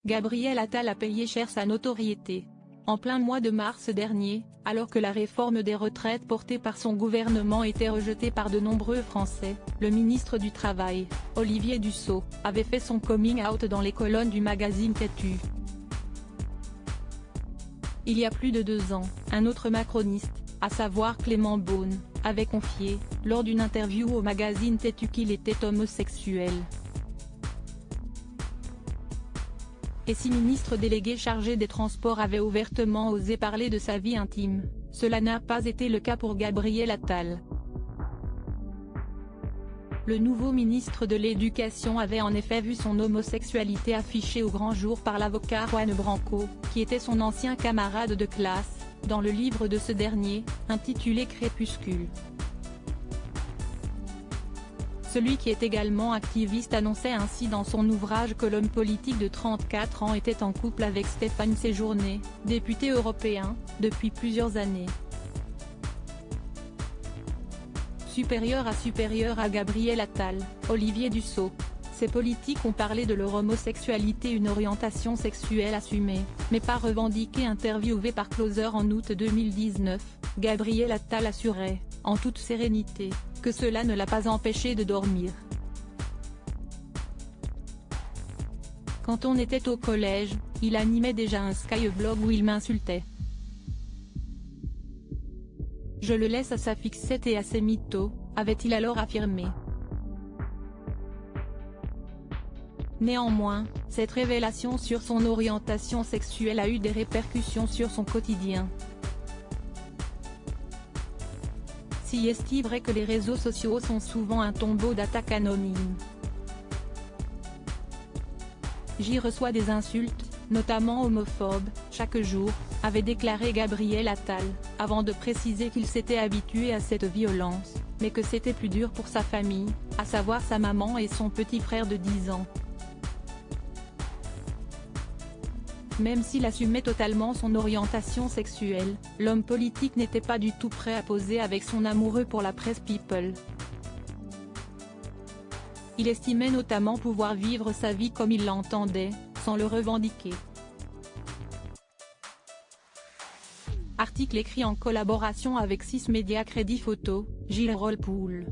Gabriel Attal a payé cher sa notoriété. En plein mois de mars dernier, alors que la réforme des retraites portée par son gouvernement était rejetée par de nombreux Français, le ministre du Travail, Olivier Dussopt, avait fait son coming out dans les colonnes du magazine Têtu. Il y a plus de 2 ans, un autre macroniste, à savoir Clément Beaune, avait confié, lors d'une interview au magazine Têtu qu'il était homosexuel. Et si ministre délégué chargé des Transports avait ouvertement osé parler de sa vie intime, cela n'a pas été le cas pour Gabriel Attal. Le nouveau ministre de l'Éducation avait en effet vu son homosexualité affichée au grand jour par l'avocat Juan Branco, qui était son ancien camarade de classe, dans le livre de ce dernier, intitulé Crépuscule. Celui qui est également activiste annonçait ainsi dans son ouvrage que l'homme politique de 34 ans était en couple avec Stéphane Séjourné, député européen, depuis plusieurs années. Supérieur à Gabriel Attal, Olivier Dussopt. Ces politiques ont parlé de leur homosexualité, une orientation sexuelle assumée, mais pas revendiquée. Interviewé par Closer en août 2019, Gabriel Attal assurait, en toute sérénité, que cela ne l'a pas empêché de dormir. Quand on était au collège, il animait déjà un Skyblog où il m'insultait. Je le laisse à sa fixette et à ses mythos, avait-il alors affirmé. Néanmoins, cette révélation sur son orientation sexuelle a eu des répercussions sur son quotidien. Si est-il vrai que les réseaux sociaux sont souvent un tombeau d'attaques anonymes. J'y reçois des insultes, notamment homophobes, chaque jour, avait déclaré Gabriel Attal, avant de préciser qu'il s'était habitué à cette violence, mais que c'était plus dur pour sa famille, à savoir sa maman et son petit frère de 10 ans. Même s'il assumait totalement son orientation sexuelle, l'homme politique n'était pas du tout prêt à poser avec son amoureux pour la presse People. Il estimait notamment pouvoir vivre sa vie comme il l'entendait, sans le revendiquer. Article écrit en collaboration avec 6 médias Crédit Photo, Gilles Rollpool.